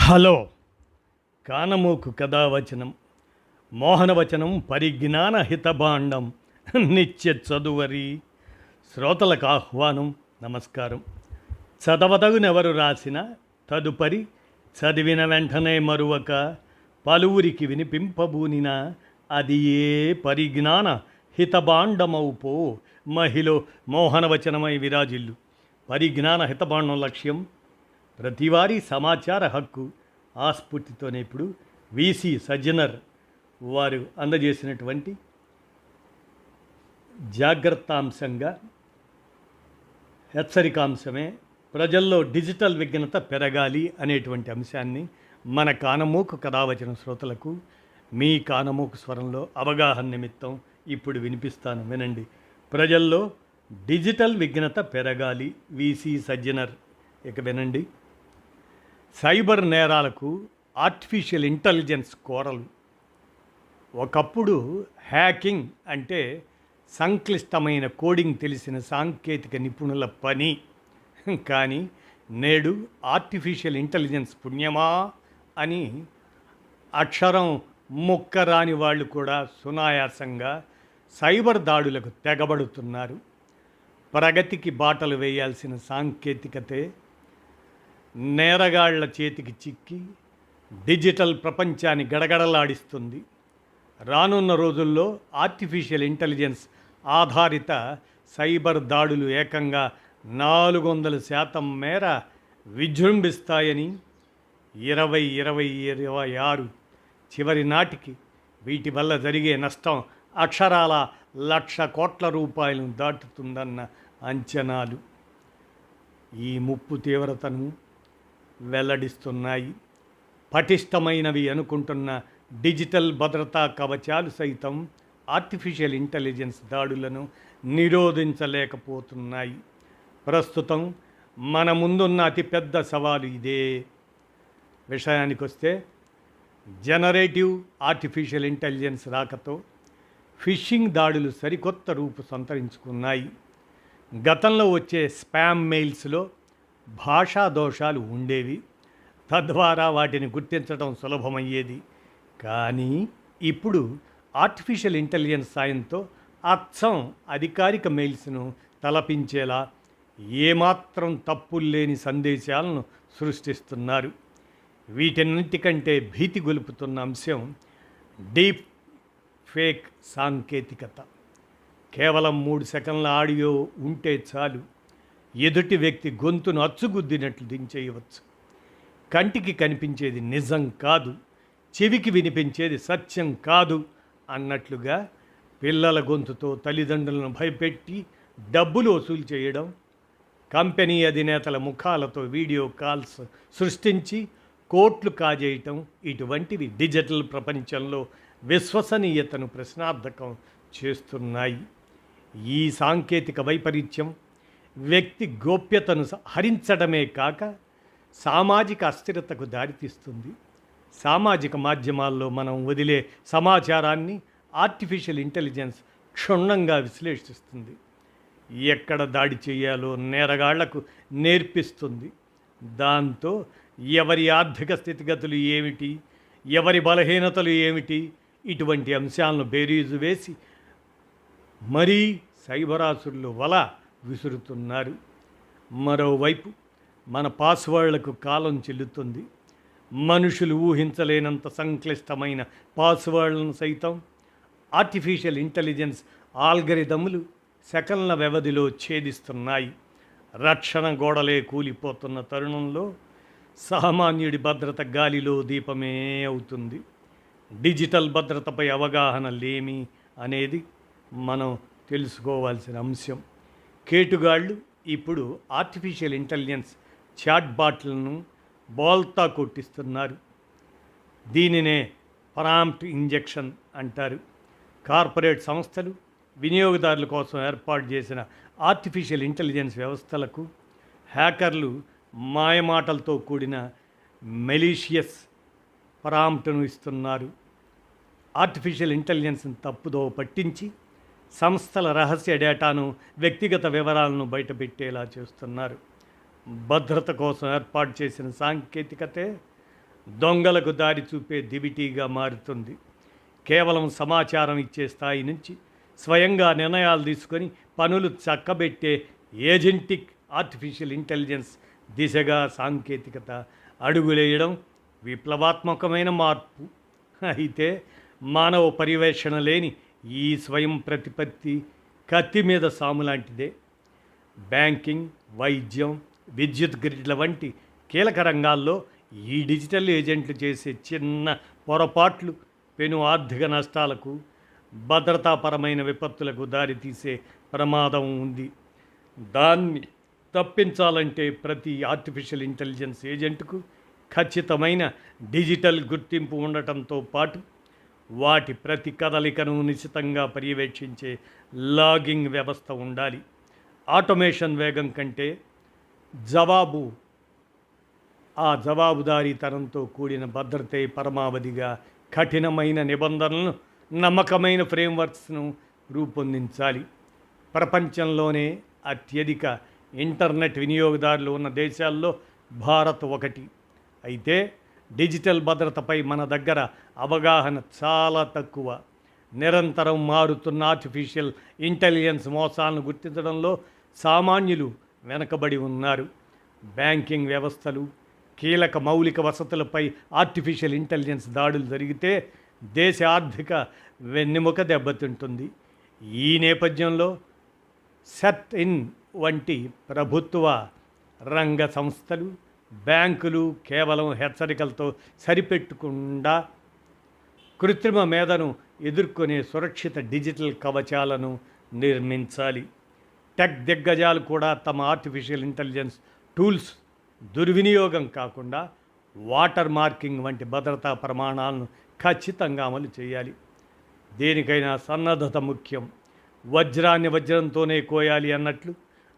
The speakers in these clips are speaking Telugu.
హలో కానమోకు కథావచనం మోహనవచనం పరిజ్ఞాన హితభాండం నిత్య చదువరి శ్రోతలకు ఆహ్వానం. నమస్కారం. చదవదగునెవరు రాసిన తదుపరి చదివిన వెంటనే మరువక పలువురికి వినిపింపబూనిన అది ఏ పరిజ్ఞాన హితభాండమౌపో మహిళ మోహనవచనమై విరాజిల్లు. పరిజ్ఞాన హితభాండం లక్ష్యం ప్రతివారీ సమాచార హక్కు. ఆ స్ఫూర్తితోనే ఇప్పుడు వీసీ సజ్జనర్ వారు అందజేసినటువంటి జాగ్రత్తాంశంగా హెచ్చరికాంశమే ప్రజల్లో డిజిటల్ విజ్ఞత పెరగాలి అనేటువంటి అంశాన్ని మన కానమోకు కథావచన శ్రోతలకు మీ కానమోకు స్వరంలో అవగాహన నిమిత్తం ఇప్పుడు వినిపిస్తాను, వినండి. ప్రజల్లో డిజిటల్ విజ్ఞత పెరగాలి. వీసీ సజ్జనర్. ఇక వినండి. సైబర్ నేరాలకు ఆర్టిఫిషియల్ ఇంటెలిజెన్స్ కోరలు. ఒకప్పుడు హ్యాకింగ్ అంటే సంక్లిష్టమైన కోడింగ్ తెలిసిన సాంకేతిక నిపుణుల పని. కానీ నేడు ఆర్టిఫిషియల్ ఇంటెలిజెన్స్ పుణ్యమా అని అక్షరం ముక్క రాని వాళ్ళు కూడా సునాయాసంగా సైబర్ దాడులకు తెగబడుతున్నారు. ప్రగతికి బాటలు వేయాల్సిన సాంకేతికతే నేరగాళ్ల చేతికి చిక్కి డిజిటల్ ప్రపంచాన్ని గడగడలాడిస్తుంది. రానున్న రోజుల్లో ఆర్టిఫిషియల్ ఇంటెలిజెన్స్ ఆధారిత సైబర్ దాడులు ఏకంగా 400% మేర విజృంభిస్తాయని 2026 చివరి నాటికి వీటి వల్ల జరిగే నష్టం అక్షరాల 1,00,000 కోట్ల రూపాయలను దాటుతుందన్న అంచనాలు ఈ ముప్పు తీవ్రతను వెల్లడిస్తున్నాయి. పటిష్టమైనవి అనుకుంటున్న డిజిటల్ భద్రతా కవచాలు సైతం ఆర్టిఫిషియల్ ఇంటెలిజెన్స్ దాడులను నిరోధించలేకపోతున్నాయి. ప్రస్తుతం మన ముందున్న అతిపెద్ద సవాలు ఇదే. విషయానికొస్తే జనరేటివ్ ఆర్టిఫిషియల్ ఇంటెలిజెన్స్ రాకతో ఫిషింగ్ దాడులు సరికొత్త రూపు సంతరించుకున్నాయి. గతంలో వచ్చే స్పామ్ మెయిల్స్లో భాషా దోషాలు ఉండేవి, తద్వారా వాటిని గుర్తించడం సులభమయ్యేది. కానీ ఇప్పుడు ఆర్టిఫిషియల్ ఇంటెలిజెన్స్ సాయంతో అచ్చం అధికారిక మెయిల్స్ను తలపించేలా ఏమాత్రం తప్పులు లేని సందేశాలను సృష్టిస్తున్నారు. వీటన్నిటికంటే భీతి గొలుపుతున్న అంశం డీప్ ఫేక్ సాంకేతికత. కేవలం 3 సెకన్ల ఆడియో ఉంటే చాలు ఎదుటి వ్యక్తి గొంతును అచ్చుగుద్దినట్లు దించేయవచ్చు. కంటికి కనిపించేది నిజం కాదు, చెవికి వినిపించేది సత్యం కాదు అన్నట్లుగా పిల్లల గొంతుతో తల్లిదండ్రులను భయపెట్టి డబ్బులు వసూలు చేయడం, కంపెనీ అధినేతల ముఖాలతో వీడియో కాల్స్ సృష్టించి కోట్లు కాజేయటం, ఇటువంటివి డిజిటల్ ప్రపంచంలో విశ్వసనీయతను ప్రశ్నార్థకం చేస్తున్నాయి. ఈ సాంకేతిక వైపరీత్యం వ్యక్తి గోప్యతను హరించడమే కాక సామాజిక అస్థిరతకు దారితీస్తుంది. సామాజిక మాధ్యమాల్లో మనం వదిలే సమాచారాన్ని ఆర్టిఫిషియల్ ఇంటెలిజెన్స్ క్షుణ్ణంగా విశ్లేషిస్తుంది. ఎక్కడ దాడి చేయాలో నేరగాళ్లకు నేర్పిస్తుంది. దాంతో ఎవరి ఆర్థిక స్థితిగతులు ఏమిటి, ఎవరి బలహీనతలు ఏమిటి, ఇటువంటి అంశాలను బేరీజు వేసి మరీ సైబరాసురులు వల విసురుతున్నారు. మరోవైపు మన పాస్వర్డ్లకు కాలం చెల్లుతుంది. మనుషులు ఊహించలేనంత సంక్లిష్టమైన పాస్వర్డ్లను సైతం ఆర్టిఫిషియల్ ఇంటెలిజెన్స్ ఆల్గరిథములు సెకన్ల వ్యవధిలో ఛేదిస్తున్నాయి. రక్షణ గోడలే కూలిపోతున్న తరుణంలో సామాన్యుడి భద్రత గాలిలో దీపమే అవుతుంది. డిజిటల్ భద్రతపై అవగాహన లేమి అనేది మనం తెలుసుకోవాల్సిన అంశం. కేటుగాళ్ళు ఇప్పుడు ఆర్టిఫిషియల్ ఇంటెలిజెన్స్ చాట్బాట్లను బోల్తా కొట్టిస్తున్నారు. దీనినే ప్రాంప్ట్ ఇంజెక్షన్ అంటారు. కార్పొరేట్ సంస్థలు వినియోగదారుల కోసం ఏర్పాటు చేసిన ఆర్టిఫిషియల్ ఇంటెలిజెన్స్ వ్యవస్థలకు హ్యాకర్లు మాయమాటలతో కూడిన మెలీషియస్ ప్రాంప్ట్ను ఇస్తున్నారు. ఆర్టిఫిషియల్ ఇంటెలిజెన్స్ను తప్పుదో పట్టించి సంస్థల రహస్య డేటాను, వ్యక్తిగత వివరాలను బయటపెట్టేలా చేస్తున్నారు. భద్రత కోసం ఏర్పాటు చేసిన సాంకేతికతే దొంగలకు దారి చూపే దివిటీగా మారుతుంది. కేవలం సమాచారం ఇచ్చే స్థాయి నుంచి స్వయంగా నిర్ణయాలు తీసుకొని పనులు చక్కబెట్టే ఏజెంటిక్ ఆర్టిఫిషియల్ ఇంటెలిజెన్స్ దిశగా సాంకేతికత అడుగులేయడం విప్లవాత్మకమైన మార్పు. అయితే మానవ పర్యవేక్షణ లేని ఈ స్వయం ప్రతిపత్తి కత్తి మీద సాము లాంటిదే. బ్యాంకింగ్, వైద్యం, విద్యుత్ గ్రిడ్ల వంటి కీలక రంగాల్లో ఈ డిజిటల్ ఏజెంట్లు చేసే చిన్న పొరపాట్లు పెను ఆర్థిక నష్టాలకు, భద్రతాపరమైన విపత్తులకు దారితీసే ప్రమాదం ఉంది. దాన్ని తప్పించాలంటే ప్రతి ఆర్టిఫిషియల్ ఇంటెలిజెన్స్ ఏజెంట్కు ఖచ్చితమైన డిజిటల్ గుర్తింపు ఉండటంతో పాటు వాటి ప్రతి కదలికను నిశితంగా పర్యవేక్షించే లాగింగ్ వ్యవస్థ ఉండాలి. ఆటోమేషన్ వేగం కంటే జవాబుదారీతనంతో కూడిన భద్రతే పరమావధిగా కఠినమైన నిబంధనలను, నమ్మకమైన ఫ్రేమ్వర్క్స్ను రూపొందించాలి. ప్రపంచంలోనే అత్యధిక ఇంటర్నెట్ వినియోగదారులు ఉన్న దేశాల్లో భారత్ ఒకటి. అయితే డిజిటల్ భద్రతపై మన దగ్గర అవగాహన చాలా తక్కువ. నిరంతరం మారుతున్న ఆర్టిఫిషియల్ ఇంటెలిజెన్స్ మోసాలను గుర్తించడంలో సామాన్యులు వెనకబడి ఉన్నారు. బ్యాంకింగ్ వ్యవస్థలు, కీలక మౌలిక వసతులపై ఆర్టిఫిషియల్ ఇంటెలిజెన్స్ దాడులు జరిగితే దేశ ఆర్థిక వెన్నెముక దెబ్బతింటుంది. ఈ నేపథ్యంలో సెర్ట్-ఇన్ వంటి ప్రభుత్వ రంగ సంస్థలు, బ్యాంకులు కేవలం హెచ్చరికలతో సరిపెట్టకుండా కృత్రిమ మేధను ఎదుర్కొనే సురక్షిత డిజిటల్ కవచాలను నిర్మించాలి. టెక్ దిగ్గజాలు కూడా తమ ఆర్టిఫిషియల్ ఇంటెలిజెన్స్ టూల్స్ దుర్వినియోగం కాకుండా వాటర్ మార్కింగ్ వంటి భద్రతా ప్రమాణాలను ఖచ్చితంగా అమలు చేయాలి. దేనికైనా సన్నద్ధత ముఖ్యం. వజ్రాన్ని వజ్రంతోనే కోయాలి అన్నట్లు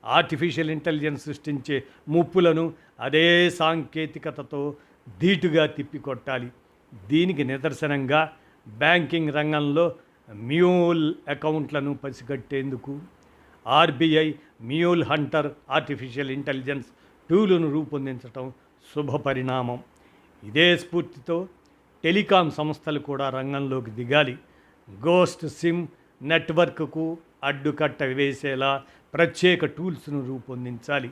ఆర్టిఫిషియల్ ఇంటెలిజెన్స్ సృష్టించే ముప్పులను అదే సాంకేతికతతో ధీటుగా తిప్పికొట్టాలి. దీనికి నిదర్శనంగా బ్యాంకింగ్ రంగంలో మ్యూల్ అకౌంట్లను పసిగట్టేందుకు RBI mule hunter artificial intelligence టూలును రూపొందించడం శుభపరిణామం. ఇదే స్ఫూర్తితో టెలికాం సంస్థలు కూడా రంగంలోకి దిగాలి. గోస్ట్ సిమ్ నెట్వర్క్కు అడ్డుకట్ట వేసేలా ప్రత్యేక టూల్స్ను రూపొందించాలి.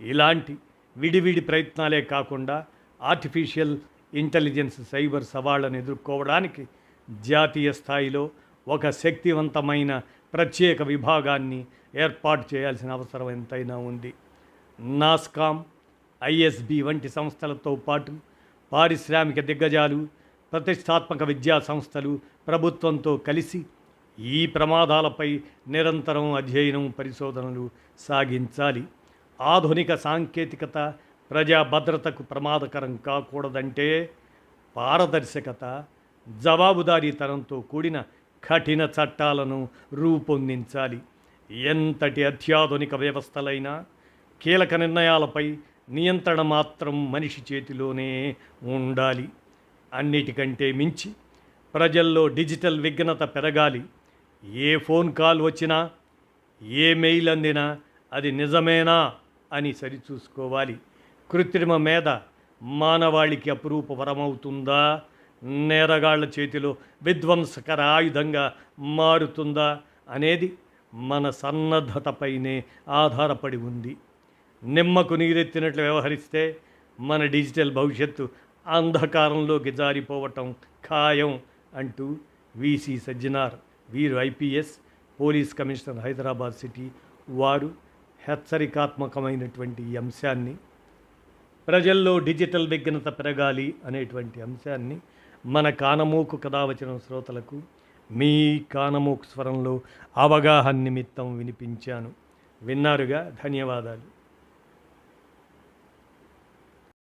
ఇలాంటి విడివిడి ప్రయత్నాలే కాకుండా ఆర్టిఫిషియల్ ఇంటెలిజెన్స్ సైబర్ సవాళ్లను ఎదుర్కోవడానికి జాతీయ స్థాయిలో ఒక శక్తివంతమైన ప్రత్యేక విభాగాన్ని ఏర్పాటు చేయాల్సిన అవసరం ఎంతైనా ఉంది. నాస్కామ్, ఐఎస్బి వంటి సంస్థలతో పాటు పారిశ్రామిక దిగ్గజాలు, ప్రతిష్టాత్మక విద్యా సంస్థలు ప్రభుత్వంతో కలిసి ఈ ప్రమాదాలపై నిరంతరం అధ్యయనం, పరిశోధనలు సాగించాలి. ఆధునిక సాంకేతికత ప్రజా భద్రతకు ప్రమాదకరం కాకూడదంటే పారదర్శకత, జవాబుదారీతనంతో కూడిన కఠిన చట్టాలను రూపొందించాలి. ఎంతటి అత్యాధునిక వ్యవస్థలైనా కీలక నిర్ణయాలపై నియంత్రణ మాత్రం మనిషి చేతిలోనే ఉండాలి. అన్నిటికంటే మించి ప్రజల్లో డిజిటల్ విఘ్నత పెరగాలి. ఏ ఫోన్ కాల్ వచ్చినా, ఏ మెయిల్ అందినా అది నిజమేనా అని సరిచూసుకోవాలి. కృత్రిమ మేధ మానవాళికి అపురూప వరమవుతుందా, నేరగాళ్ల చేతిలో విధ్వంసకర ఆయుధంగా మారుతుందా అనేది మన సన్నద్ధతపైనే ఆధారపడి ఉంది. నిమ్మకు నీరెత్తినట్లు వ్యవహరిస్తే మన డిజిటల్ భవిష్యత్తు అంధకారంలోకి జారిపోవటం ఖాయం అంటూ వీసీ సజ్జనార్, వీరు IPS police commissioner, Hyderabad city వారు హెచ్చరికాత్మకమైనటువంటి ఈ అంశాన్ని, ప్రజల్లో డిజిటల్ విఘ్నత పెరగాలి అనేటువంటి అంశాన్ని మన కానమోకు కథావచనం శ్రోతలకు మీ కానమోకు స్వరంలో అవగాహన నిమిత్తం వినిపించాను. విన్నారుగా, ధన్యవాదాలు.